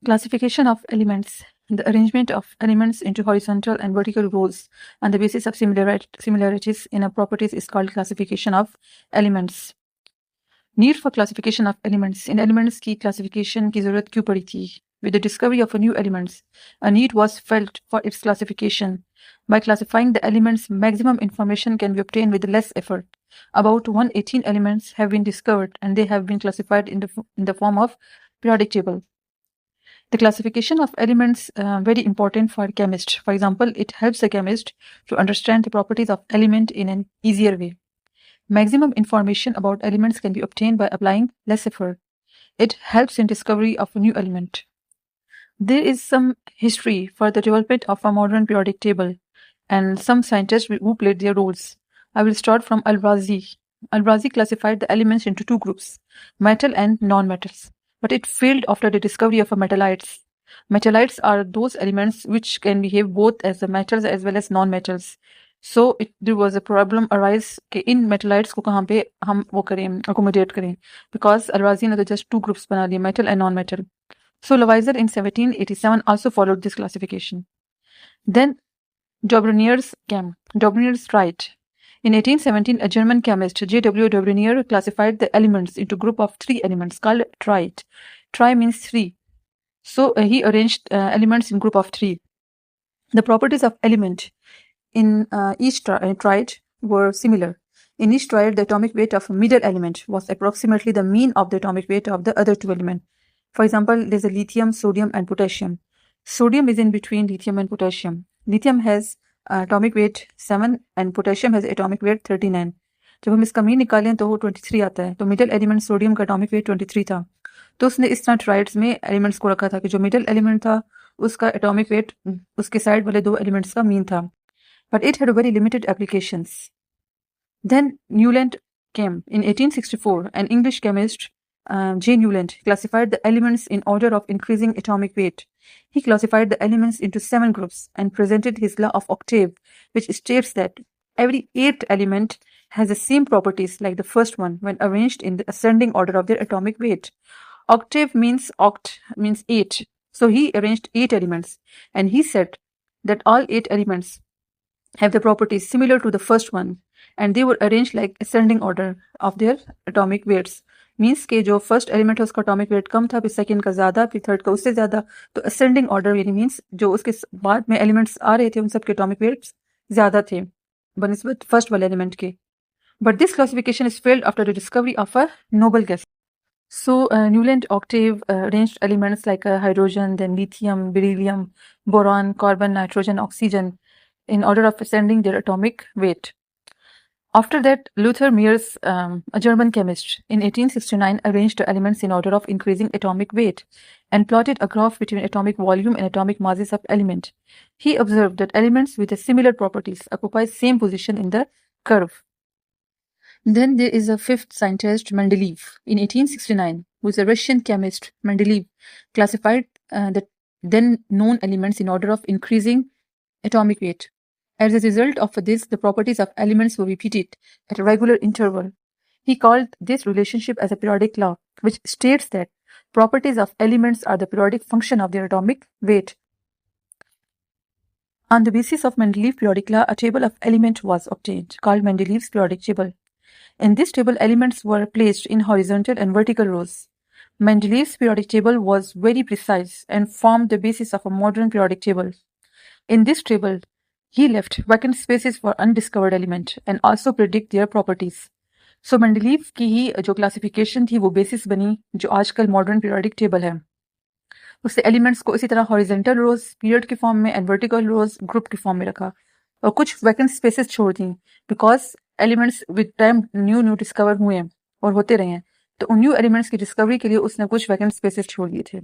Classification of elements. The arrangement of elements into horizontal and vertical rows on the basis of similarities in a properties is called classification of elements. Need for classification of elements. In elements की classification की ज़रूरत क्यों पड़ी थी? With the discovery of a new elements, a need was felt for its classification. By classifying the elements, maximum information can be obtained with less effort. About 118 elements have been discovered and they have been classified in the form of periodic table. The classification of elements very important for chemist. For example, it helps the chemist to understand the properties of element in an easier way. Maximum information about elements can be obtained by applying less effort. It helps in discovery of a new element. There is some history for the development of a modern periodic table and some scientists who played their roles. I will start from Al-Razi. Al-Razi classified the elements into two groups, metal and non-metals. But it failed after the discovery of metallites. Metallites are those elements which can behave both as the metals as well as non-metals. So there was a problem arise कि इन metallites को कहाँ पे हम वो करें accommodate करें because Al-Razi ने तो just two groups बना लिए metal and non-metal. So Lavoisier in 1787 also followed this classification. Then Dobrunier's came. Dobrunier's tried. In 1817, a German chemist, J.W. Dobrunier, classified the elements into a group of three elements called triad. Tri means three. So he arranged elements in group of three. The properties of element in each triad were similar. In each triad, the atomic weight of a middle element was approximately the mean of the atomic weight of the other two elements. For example, there's a lithium, sodium, and potassium. Sodium is in between lithium and potassium. Lithium has atomic weight 7 and potassium has atomic weight 39. जब हम इसका mean निकालें तो वो 23 आता है. तो middle element sodium का एटॉमिक वेट 23 था. तो उसने इस तरह ट्राइड्स में एलिमेंट्स को रखा था कि जो मिडिल एलिमेंट था उसका एटॉमिक वेट उसके साइड वाले दो एलिमेंट्स का मीन था. But it had very limited applications. Then Newland came. In 1864, an English chemist, J. Newland, classified the elements in order of increasing atomic weight. He classified the elements into 7 groups and presented his law of octave, which states that every 8th element has the same properties like the first one when arranged in the ascending order of their atomic weight. Octave means 8. So he arranged 8 elements and he said that all 8 elements have the properties similar to the first one and they were arranged like ascending order of their atomic weights. Means के जो first element है उसका atomic weight कम था, फिर second का ज्यादा, फिर third का उससे ज्यादा. तो असेंडिंग ऑर्डर यानी मीन्स जो उसके बाद में एलिमेंट्स आ रहे थे उन सब के एटॉमिक वेट्स ज्यादा थे बनिस्बत फर्स्ट वाले एलिमेंट के. But this classification is failed after the discovery of a noble gas. So Newland octave arranged elements like hydrogen, then lithium, beryllium, boron, carbon, nitrogen, oxygen in order of ascending their atomic weight. After that, Luther Mears, a German chemist, in 1869 arranged the elements in order of increasing atomic weight and plotted a graph between atomic volume and atomic masses of element. He observed that elements with similar properties occupy same position in the curve. Then there is a fifth scientist, Mendeleev. In 1869, who is a Russian chemist, Mendeleev classified the then known elements in order of increasing atomic weight. As a result of this, the properties of elements were repeated at a regular interval. He called this relationship as a periodic law, which states that properties of elements are the periodic function of their atomic weight. On the basis of Mendeleev's periodic law, a table of elements was obtained, called Mendeleev's periodic table. In this table, elements were placed in horizontal and vertical rows. Mendeleev's periodic table was very precise and formed the basis of a modern periodic table. In this table, he left vacant spaces for undiscovered element and also predict their properties. So Mendeleev की ही जो classification थी वो basis बनी जो आजकल modern periodic table है. उससे elements को इसी तरह हॉरिजॉन्टल रोज पीरियड के फॉर्म में एंड वर्टिकल रोज ग्रुप के फॉर्म में रखा और कुछ वैकेंट स्पेसेस छोड़ दी because elements with time new discover हुए हैं और होते रहे हैं. तो उन न्यू एलिमेंट्स की डिस्कवरी के लिए उसने कुछ वैकेंट स्पेसेस छोड़ दिए थे.